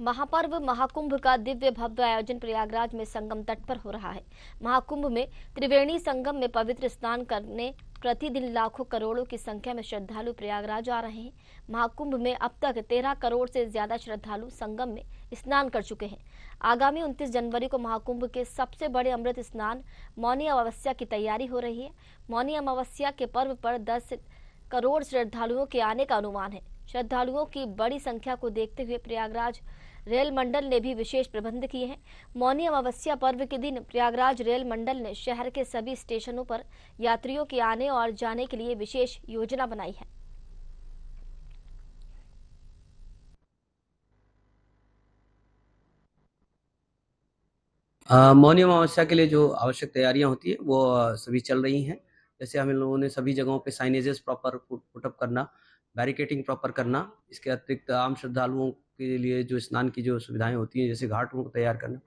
महापर्व महाकुंभ का दिव्य भव्य आयोजन प्रयागराज में संगम तट पर हो रहा है। महाकुंभ में त्रिवेणी संगम में पवित्र स्नान करने प्रतिदिन लाखों करोड़ों की संख्या में श्रद्धालु प्रयागराज आ रहे हैं। महाकुंभ में अब तक 13 करोड़ से ज्यादा श्रद्धालु संगम में स्नान कर चुके हैं। आगामी 29 जनवरी को महाकुंभ के सबसे बड़े अमृत स्नान मौनी अमावस्या की तैयारी हो रही है। मौनी अमावस्या के पर्व पर 10 करोड़ श्रद्धालुओं के आने का अनुमान है। श्रद्धालुओं की बड़ी संख्या को देखते हुए प्रयागराज रेल मंडल ने भी विशेष प्रबंध किए हैं। मौनी अमावस्या पर्व के दिन प्रयागराज रेल मंडल ने शहर के सभी स्टेशनों पर यात्रियों के आने और जाने के लिए विशेष योजना बनाई है। मौनी अमावस्या के लिए जो आवश्यक तैयारियां होती है वो सभी चल रही हैं। जैसे हम लोगों ने सभी जगहों पे साइनेजेस प्रॉपर पुटअप करना, बैरिकेटिंग प्रॉपर करना, इसके अतिरिक्त आम श्रद्धालुओं के लिए जो स्नान की जो सुविधाएं होती हैं जैसे घाटों को तैयार करना,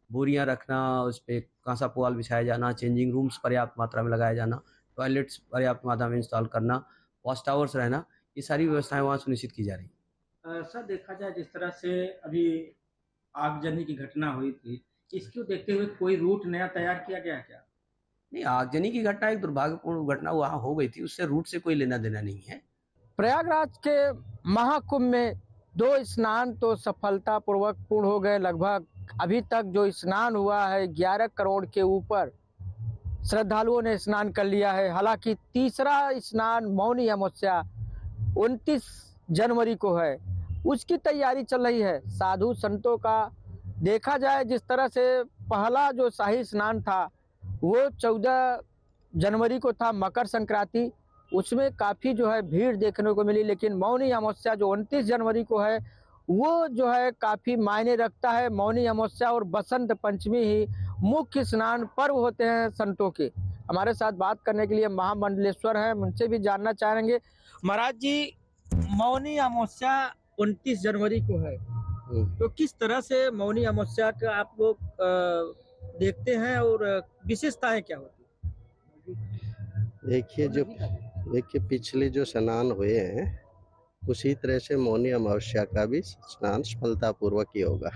बोरियां रखना, उस पर कांसा पुआल बिछाया जाना, चेंजिंग रूम्स पर्याप्त मात्रा में लगाया जाना, टॉयलेट्स पर्याप्त मात्रा में इंस्टॉल करना, वॉच टावर्स रहना, ये सारी व्यवस्थाएं वहाँ सुनिश्चित की जा रही हैं। सर, देखा जाए जिस तरह से अभी आगजनी की घटना हुई थी, इसको देखते हुए कोई रूट नया तैयार किया गया क्या? नहीं, आगजनी की घटना एक दुर्भाग्यपूर्ण घटना वहाँ हो गई थी, उससे रूट से कोई लेना देना नहीं है। प्रयागराज के महाकुंभ में 2 स्नान तो सफलतापूर्वक पूर्ण हो गए। लगभग अभी तक जो स्नान हुआ है 11 करोड़ के ऊपर श्रद्धालुओं ने स्नान कर लिया है। हालांकि तीसरा स्नान मौनी अमावस्या 29 जनवरी को है, उसकी तैयारी चल रही है। साधु संतों का देखा जाए जिस तरह से पहला जो शाही स्नान था वो 14 जनवरी को था, मकर संक्रांति, उसमें काफ़ी जो है भीड़ देखने को मिली। लेकिन मौनी अमावस्या जो 29 जनवरी को है वो जो है काफ़ी मायने रखता है। मौनी अमावस्या और बसंत पंचमी ही मुख्य स्नान पर्व होते हैं संतों के। हमारे साथ बात करने के लिए महामंडलेश्वर हैं, उनसे भी जानना चाहेंगे। महाराज जी, मौनी अमावस्या 29 जनवरी को है, तो किस तरह से मौनी अमावस्या का आप लोग देखते हैं और विशेषताएं क्या होती है? देखिए पिछले जो स्नान हुए हैं उसी तरह से मौनी अमावस्या का भी स्नान सफलतापूर्वक ही होगा।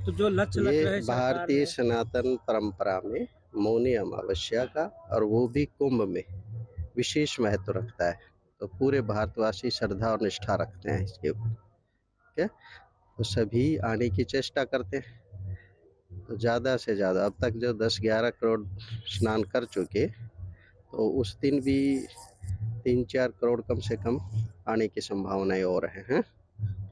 तो जो लक्ष्य लग रहे ये भारतीय सनातन परंपरा में मौनी अमावस्या का और वो भी कुंभ में विशेष महत्व रखता है। तो पूरे भारतवासी श्रद्धा और निष्ठा रखते हैं इसके ऊपर, ठीक है। तो सभी आने की चेष्टा करते हैं। तो ज़्यादा से ज़्यादा अब तक जो 10-11 करोड़ स्नान कर चुके, तो उस दिन भी 3-4 करोड़ कम से कम आने की संभावनाएं और हैं।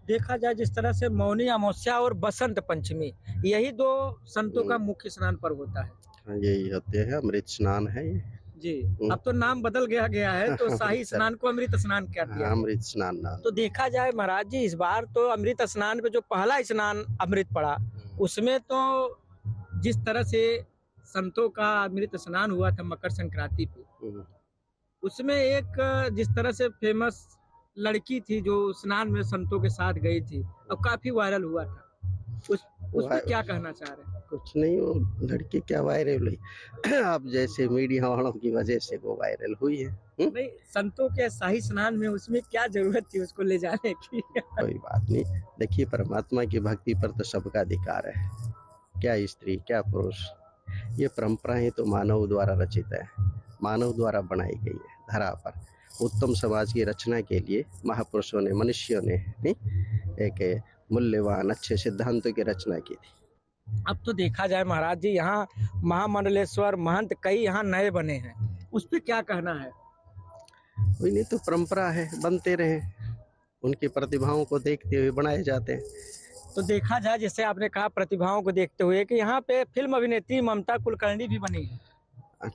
देखा जाए जिस तरह से मौनी अमावस्या और बसंत पंचमी यही 2 संतों का मुख्य स्नान पर्व होता है। यही होते हैं, अमृत स्नान है ये जी। अब तो नाम बदल गया है, तो शाही स्नान को अमृत स्नान कर दिया। अमृत स्नान नाम। तो देखा जाए महाराज जी, इस बार तो अमृत स्नान पे जो पहला स्नान अमृत पड़ा, उसमें तो जिस तरह से संतों का अमृत स्नान हुआ था मकर संक्रांति पे, उसमें एक जिस तरह से फेमस लड़की थी जो स्नान में संतों के साथ गई थी, अब काफी वायरल हुआ था। उस पर क्या कहना चाह रहे हैं? कुछ नहीं, वो लड़की क्या वायरल हुई आप जैसे मीडिया वालों की वजह से वो वायरल हुई है। नहीं, संतों के शाही स्नान में उसमें क्या जरूरत थी उसको ले जाने की? कोई बात नहीं, देखिए परमात्मा की भक्ति पर तो सबका अधिकार है, क्या स्त्री क्या पुरुष। ये परंपराएं तो मानव द्वारा रचित है, मानव द्वारा बनाई गई है। धरा पर उत्तम समाज की रचना के लिए महापुरुषों ने, मनुष्यों ने एक मूल्यवान अच्छे सिद्धांतों की रचना की थी। अब तो देखा जाए महाराज जी, यहाँ महामंडलेश्वर महंत कई यहाँ नए बने हैं, उस पर क्या कहना है? कोई नहीं, तो परंपरा है, बनते रहे, उनकी प्रतिभाओं को देखते हुए बनाए जाते हैं। तो देखा जाए जैसे आपने कहा प्रतिभाओं को देखते हुए कि यहाँ पे फिल्म अभिनेत्री ममता कुलकर्णी भी बनी है।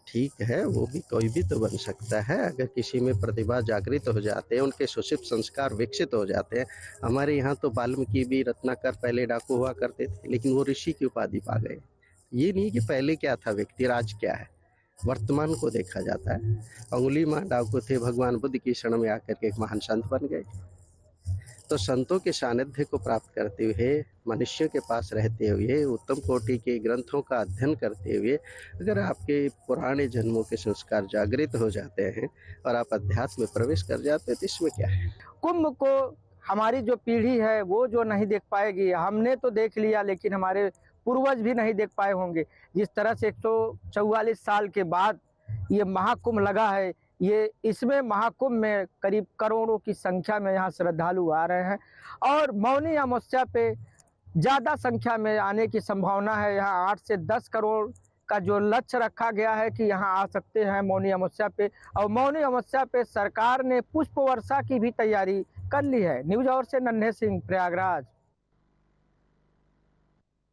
ठीक है, वो भी कोई भी तो बन सकता है अगर किसी में प्रतिभा जागृत हो जाते हैं, उनके सुषिप्त संस्कार विकसित हो जाते हैं। हमारे यहाँ तो वाल्मीकि भी रत्नाकर पहले डाकू हुआ करते थे, लेकिन वो ऋषि की उपाधि पा गए। ये नहीं कि पहले क्या था व्यक्ति, राज क्या है, वर्तमान को देखा जाता है। अंगुली माँ डाकू थे, भगवान बुद्ध की शरण में आकर के एक महान संत बन गए। तो संतों के सानिध्य को प्राप्त करते हुए, मनुष्यों के पास रहते हुए, उत्तम कोटि के ग्रंथों का अध्ययन करते हुए अगर आपके पुराने जन्मों के संस्कार जागृत हो जाते हैं और आप अध्यात्म में प्रवेश कर जाते हैं तो इसमें क्या है। कुंभ को हमारी जो पीढ़ी है वो जो नहीं देख पाएगी। हमने तो देख लिया, लेकिन हमारे पूर्वज भी नहीं देख पाए होंगे। जिस तरह से 144 साल के बाद ये महाकुंभ लगा है, ये इसमें महाकुंभ में करीब करोड़ों की संख्या में यहाँ श्रद्धालु आ रहे हैं और मौनी अमावस्या पे ज़्यादा संख्या में आने की संभावना है। यहाँ 8 से 10 करोड़ का जो लक्ष्य रखा गया है कि यहाँ आ सकते हैं मौनी अमावस्या पे। और मौनी अमावस्या पे सरकार ने पुष्प वर्षा की भी तैयारी कर ली है। न्यूज़ आवर से नन्हे सिंह, प्रयागराज।